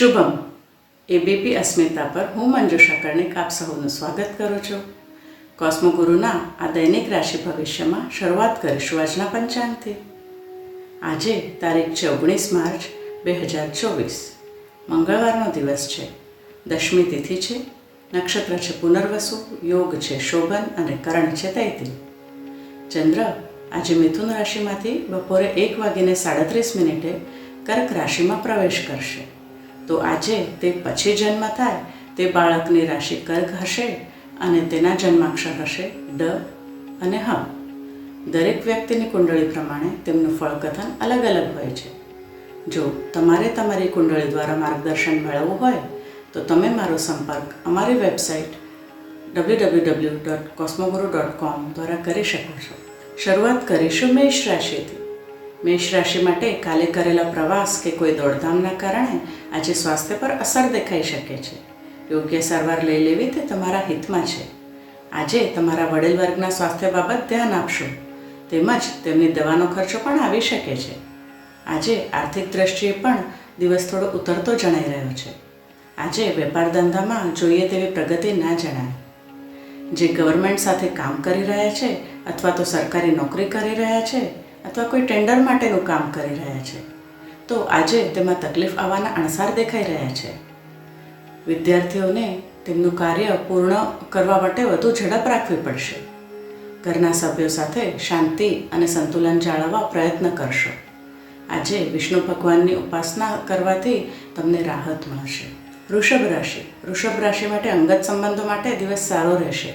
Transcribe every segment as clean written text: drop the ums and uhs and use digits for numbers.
Shubham ABP અસ્મિતા પર હું મંજુષા કર્ણિક આપ સૌનું સ્વાગત કરું છું. કોસ્મોગુરુના આ દૈનિક રાશિ ભવિષ્યમાં શરૂઆત કરીશું આજના પંચાંગથી. આજે તારીખ છે 19 માર્ચ 2024, મંગળવારનો દિવસ છે. દશમી તિથિ છે. નક્ષત્ર છે પુનર્વસુ, યોગ છે શોભન અને કરણ છે તૈતી. ચંદ્ર આજે મિથુન રાશિમાંથી બપોરે 1:37 કર્ક રાશિમાં પ્રવેશ કરશે. તો આજે તે પછી જન્મ થાય તે બાળકની રાશિ કર્ક હશે અને તેના જન્માક્ષર હશે ડ અને હ. દરેક વ્યક્તિની કુંડળી પ્રમાણે તેમનું ફળકથન અલગ અલગ હોય છે. જો તમારે તમારી કુંડળી દ્વારા માર્ગદર્શન મેળવવું હોય તો તમે મારો સંપર્ક અમારી વેબસાઇટ www.cosmoguru.com દ્વારા કરી શકો છો. શરૂઆત કરીશું મેષ રાશિથી. મેષ રાશિ માટે કાલે કરેલા પ્રવાસ કે કોઈ દોડધામના કારણે આજે સ્વાસ્થ્ય પર અસર દેખાઈ શકે છે. યોગ્ય સારવાર લઈ લેવી તે તમારા હિતમાં છે. આજે તમારા વડીલ વર્ગના સ્વાસ્થ્ય બાબત ધ્યાન આપશો, તેમજ તેમની દવાનો ખર્ચો પણ આવી શકે છે. આજે આર્થિક દ્રષ્ટિએ પણ દિવસ થોડો ઉતરતો જણાઈ રહ્યો છે. આજે વેપાર ધંધામાં જોઈએ તેવી પ્રગતિ ના જણાય. જે ગવર્મેન્ટ સાથે કામ કરી રહ્યા છે અથવા તો સરકારી નોકરી કરી રહ્યા છે અથવા કોઈ ટેન્ડર માટેનું કામ કરી રહ્યા છે તો આજે તેમાં તકલીફ આવવાના અણસાર દેખાઈ રહ્યા છે. વિદ્યાર્થીઓને તેમનું કાર્ય પૂર્ણ કરવા માટે વધુ ઝડપ રાખવી પડશે. ઘરના સભ્યો સાથે શાંતિ અને સંતુલન જાળવવા પ્રયત્ન કરશો. આજે વિષ્ણુ ભગવાનની ઉપાસના કરવાથી તમને રાહત મળશે. વૃષભ રાશિ માટે અંગત સંબંધો માટે દિવસ સારો રહેશે.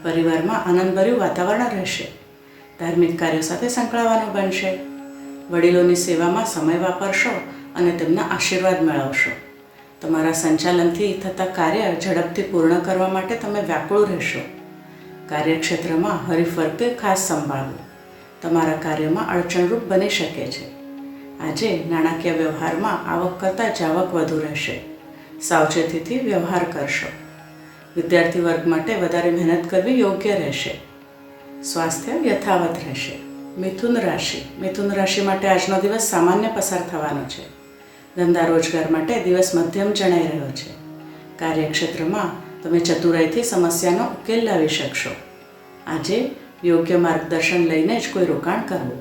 પરિવારમાં આનંદભર્યું વાતાવરણ રહેશે. ધાર્મિક કાર્યો સાથે સંકળાવાનું બનશે. વડીલોની સેવામાં સમય વાપરશો અને તેમના આશીર્વાદ મેળવશો. તમારા સંચાલનથી થતા કાર્ય ઝડપથી પૂર્ણ કરવા માટે તમે વ્યાકુળ રહેશો. કાર્યક્ષેત્રમાં હરીફ વર્ગ ખાસ સંભાળવું. તમારા કાર્યમાં અડચણરૂપ બની શકે છે. આજે નાણાકીય વ્યવહારમાં આવક કરતાં જાવક વધુ રહેશે. સાવચેતીથી વ્યવહાર કરશો. વિદ્યાર્થી વર્ગ માટે વધારે મહેનત કરવી યોગ્ય રહેશે. સ્વાસ્થ્ય યથાવત રહેશે. મિથુન રાશિ માટે આજનો દિવસ સામાન્ય પસાર થવાનો છે. ધંધા રોજગાર માટે દિવસ મધ્યમ જણાઈ રહ્યો છે. કાર્યક્ષેત્રમાં તમે ચતુરાઈથી સમસ્યાનો ઉકેલ લાવી શકશો. આજે યોગ્ય માર્ગદર્શન લઈને જ કોઈ રોકાણ કરવું.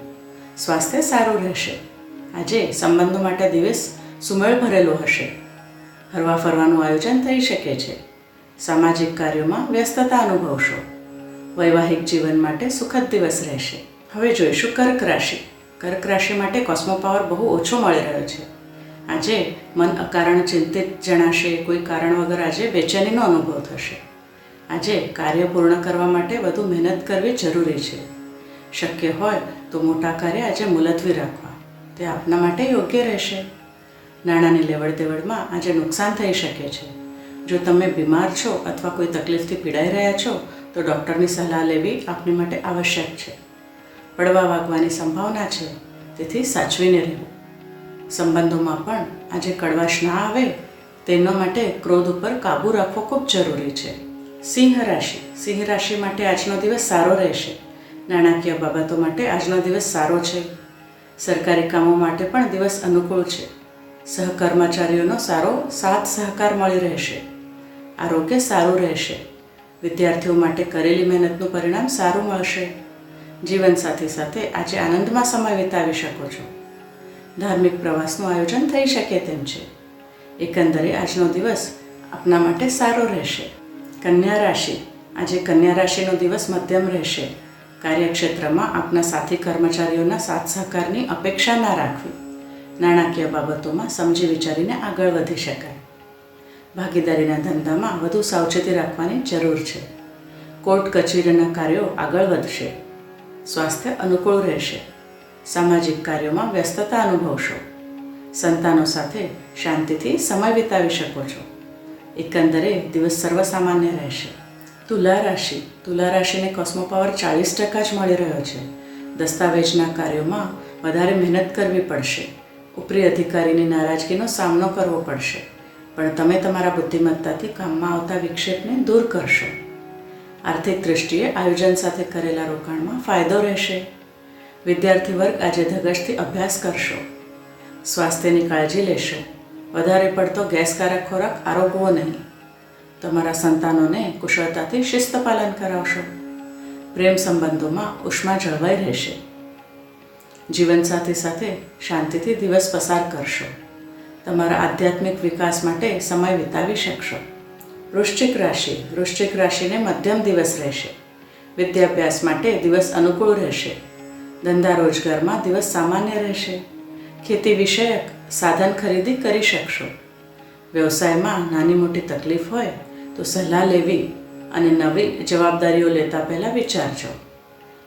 સ્વાસ્થ્ય સારું રહેશે. આજે સંબંધો માટે દિવસ સુમેળ ભરેલો હશે. હરવા ફરવાનું આયોજન થઈ શકે છે. સામાજિક કાર્યોમાં વ્યસ્તતા અનુભવશો. વૈવાહિક જીવન માટે સુખદ દિવસ રહેશે. હવે જોઈશું કર્ક રાશિ. કર્ક રાશિ માટે કોસ્મો પાવર બહુ ઓછો મળી રહ્યો છે. આજે મન અકારણ ચિંતિત જણાશે. કોઈ કારણ વગર આજે બેચેનીનો અનુભવ થશે. આજે કાર્ય પૂર્ણ કરવા માટે વધુ મહેનત કરવી જરૂરી છે. શક્ય હોય તો મોટા કાર્ય આજે મુલતવી રાખવા, તે આપના માટે યોગ્ય રહેશે. નાણાંની લેવડ દેવડમાં આજે નુકસાન થઈ શકે છે. જો તમે બીમાર છો અથવા કોઈ તકલીફથી પીડાઈ રહ્યા છો તો ડૉક્ટરની સલાહ લેવી આપની માટે આવશ્યક છે. પડવા વાગવાની સંભાવના છે, તેથી સાચવીને રહેવું. સંબંધોમાં પણ આજે કડવાશ ના આવે તેના માટે ક્રોધ ઉપર કાબૂ રાખવો ખૂબ જરૂરી છે. સિંહ રાશિ માટે આજનો દિવસ સારો રહેશે. નાણાકીય બાબતો માટે આજનો દિવસ સારો છે. સરકારી કામો માટે પણ દિવસ અનુકૂળ છે. સહકર્મચારીઓનો સારો સાથ સહકાર મળી રહેશે. આરોગ્ય સારું રહેશે. વિદ્યાર્થીઓ માટે કરેલી મહેનતનું પરિણામ સારું મળશે. જીવનસાથી સાથે આજે આનંદમાં સમય વિતાવી શકો છો. ધાર્મિક પ્રવાસનું આયોજન થઈ શકે તેમ છે. એકંદરે આજનો દિવસ આપના માટે સારો રહેશે. આજે કન્યા રાશિનો દિવસ મધ્યમ રહેશે. કાર્યક્ષેત્રમાં આપના સાથી કર્મચારીઓના સાથ સહકારની અપેક્ષા ના રાખવી. નાણાકીય બાબતોમાં સમજી વિચારીને આગળ વધી શકાય. ભાગીદારીના ધંધામાં વધુ સાવચેતી રાખવાની જરૂર છે. કોર્ટ કચેરીના કાર્યો આગળ વધશે. સ્વાસ્થ્ય અનુકૂળ રહેશે. સામાજિક કાર્યોમાં વ્યસ્તતા અનુભવશો. સંતાનો સાથે શાંતિથી સમય વિતાવી શકો છો. એકંદરે દિવસ સર્વસામાન્ય રહેશે. તુલા રાશિને કોસ્મો પાવર 40% જ મળી રહ્યો છે. દસ્તાવેજના કાર્યોમાં વધારે મહેનત કરવી પડશે. ઉપરી અધિકારીની નારાજગીનો સામનો કરવો પડશે, પણ તમે તમારા બુદ્ધિમત્તાથી કામમાં આવતા વિક્ષેપને દૂર કરશો. આર્થિક દૃષ્ટિએ આયોજન સાથે કરેલા રોકાણમાં ફાયદો રહેશે. વિદ્યાર્થી વર્ગ આજે ધગશથી અભ્યાસ કરશો. સ્વાસ્થ્યની કાળજી લેશો. વધારે પડતો ગેસકારક ખોરાક આરોગવો નહીં. તમારા સંતાનોને કુશળતાથી શિસ્ત પાલન કરાવશો. પ્રેમ સંબંધોમાં ઉષ્મા જળવાઈ રહેશે. જીવનસાથી સાથે શાંતિથી દિવસ પસાર કરશો. તમારા આધ્યાત્મિક વિકાસ માટે સમય વિતાવી શકશો. વૃશ્ચિક રાશિને મધ્યમ દિવસ રહેશે. વિદ્યાભ્યાસ માટે દિવસ અનુકૂળ રહેશે. ધંધા રોજગારમાં દિવસ સામાન્ય રહેશે. ખેતી વિષયક સાધન ખરીદી કરી શકશો. વ્યવસાયમાં નાની મોટી તકલીફ હોય તો સલાહ લેવી અને નવી જવાબદારીઓ લેતા પહેલાં વિચારજો.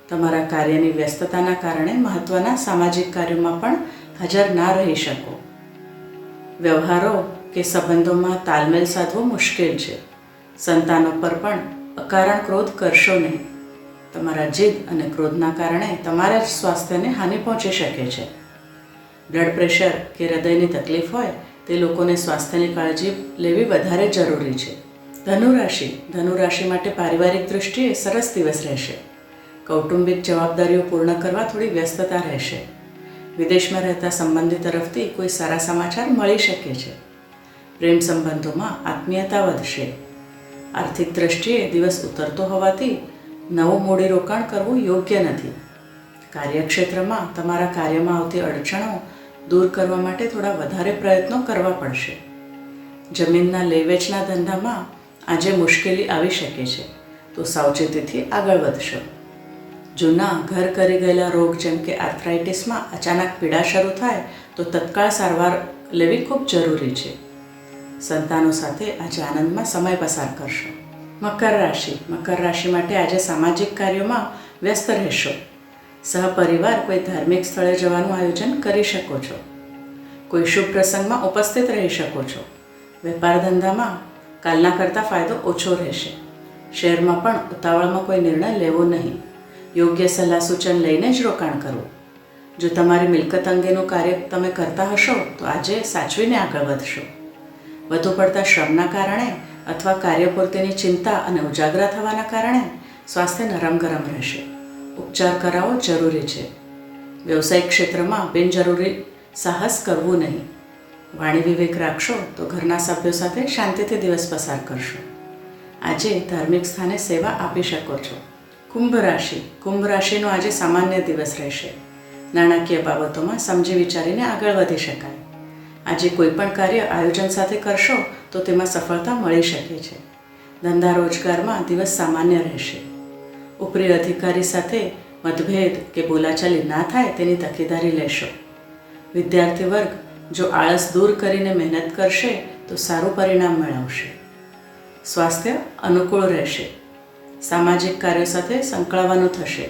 તમારા કાર્યની વ્યસ્તતાના કારણે મહત્ત્વના સામાજિક કાર્યોમાં પણ હાજર ના રહી શકો. વ્યવહારો કે સંબંધોમાં તાલમેલ સાધવો મુશ્કેલ છે. સંતાનો પર પણ અકારણ ક્રોધ કરશો નહીં. તમારા જીદ અને ક્રોધના કારણે તમારા જ સ્વાસ્થ્યને હાનિ પહોંચી શકે છે. બ્લડ પ્રેશર કે હૃદયની તકલીફ હોય તે લોકોને સ્વાસ્થ્યની કાળજી લેવી વધારે જરૂરી છે. ધનુ રાશિ માટે પારિવારિક દૃષ્ટિએ સરસ દિવસ રહેશે. કૌટુંબિક જવાબદારીઓ પૂર્ણ કરવા થોડી વ્યસ્તતા રહેશે. વિદેશમાં રહેતા સંબંધી તરફથી કોઈ સારા સમાચાર મળી શકે છે. પ્રેમ સંબંધોમાં આત્મીયતા વધશે. આર્થિક દ્રષ્ટિએ દિવસ ઉતરતો હોવાથી નવું મૂડીરોકાણ કરવું યોગ્ય નથી. કાર્યક્ષેત્રમાં તમારા કાર્યમાં આવતી અડચણો દૂર કરવા માટે થોડા વધારે પ્રયત્નો કરવા પડશે. જમીનના લે વેચના ધંધામાં આજે મુશ્કેલી આવી શકે છે, તો સાવચેતીથી આગળ વધશો. જૂના ઘર કરી ગયેલા રોગ જેમ કે આર્થરાઇટિસમાં અચાનક પીડા શરૂ થાય તો તત્કાળ સારવાર લેવી ખૂબ જરૂરી છે. સંતાનો સાથે આજે આનંદમાં સમય પસાર કરશો. મકર રાશિ માટે આજે સામાજિક કાર્યોમાં વ્યસ્ત રહેશો. સહપરિવાર કોઈ ધાર્મિક સ્થળે જવાનું આયોજન કરી શકો છો. કોઈ શુભ પ્રસંગમાં ઉપસ્થિત રહી શકો છો. વેપાર ધંધામાં કાલના કરતાં ફાયદો ઓછો રહેશે. શેરમાં પણ ઉતાવળમાં કોઈ નિર્ણય લેવો નહીં. યોગ્ય સલાહ સૂચન લઈને જ રોકાણ કરવું. જો તમારી મિલકત અંગેનું કાર્ય તમે કરતા હશો તો આજે સાચવીને આગળ વધશો. વધુ પડતા શ્રમના કારણે અથવા કાર્યપૂર્તિની ચિંતા અને ઉજાગરા થવાના કારણે સ્વાસ્થ્ય નરમ ગરમ રહેશે. ઉપચાર કરાવવો જરૂરી છે. વ્યવસાયિક ક્ષેત્રમાં બિનજરૂરી સાહસ કરવું નહીં. વાણી વિવેક રાખશો તો ઘરના સભ્યો સાથે શાંતિથી દિવસ પસાર કરશો. આજે ધાર્મિક સ્થાને સેવા આપી શકો છો. કુંભ રાશિનો આજે સામાન્ય દિવસ રહેશે. નાણાકીય બાબતોમાં સમજી વિચારીને આગળ વધી શકાય. આજે કોઈ પણ કાર્ય આયોજન સાથે કરશો તો તેમાં સફળતા મળી શકે છે. ધંધા રોજગારમાં દિવસ સામાન્ય રહેશે. ઉપરી અધિકારી સાથે મતભેદ કે બોલાચાલી ના થાય તેની તકેદારી લેશો. વિદ્યાર્થી વર્ગ જો આળસ દૂર કરીને મહેનત કરશે તો સારું પરિણામ મેળવશે. સ્વાસ્થ્ય અનુકૂળ રહેશે. સામાજિક કાર્યો સાથે સંકળાવાનું થશે.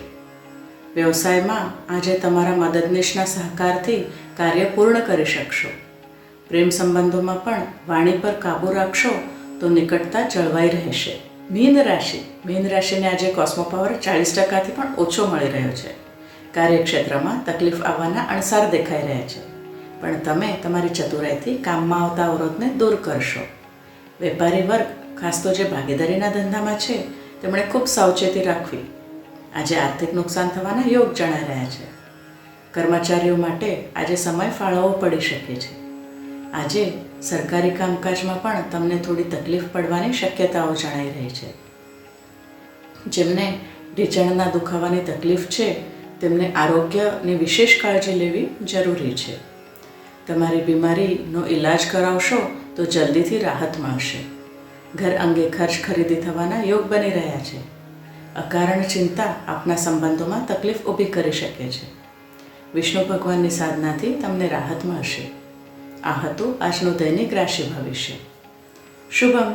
વ્યવસાયમાં આજે તમારા મદદનીશના સહકારથી કાર્ય પૂર્ણ કરી શકશો. પ્રેમ સંબંધોમાં પણ વાણી પર કાબૂ રાખશો તો નિકટતા જળવાઈ રહેશે. મીન રાશિને આજે કોસ્મો પાવર 40%થી પણ ઓછો મળી રહ્યો છે. કાર્યક્ષેત્રમાં તકલીફ આવવાના અણસાર દેખાઈ રહ્યા છે, પણ તમે તમારી ચતુરાઈથી કામમાં આવતા અવરોધને દૂર કરશો. વેપારી વર્ગ, ખાસ તો જે ભાગીદારીના ધંધામાં છે, તેમણે ખૂબ સાવચેતી રાખવી. આજે આર્થિક નુકસાન થવાના યોગ જણાઈ રહ્યા છે. કર્મચારીઓ માટે આજે સમય ફાળવવો પડી શકે છે. આજે સરકારી કામકાજમાં પણ તમને થોડી તકલીફ પડવાની શક્યતાઓ જણાઈ રહી છે. જેમને ઢીંચણના દુખાવાની તકલીફ છે તેમને આરોગ્યની વિશેષ કાળજી લેવી જરૂરી છે. તમારી બીમારીનો ઈલાજ કરાવશો તો જલ્દીથી રાહત મળશે. ઘર અંગે ખર્ચ ખરીદી થવાના યોગ બની રહ્યા છે. અકારણ ચિંતા આપના સંબંધોમાં તકલીફ ઊભી કરી શકે છે. વિષ્ણુ ભગવાનની સાધનાથી તમને રાહત મળશે. આ હતું આજનું દૈનિક રાશિ ભવિષ્ય. શુભમ.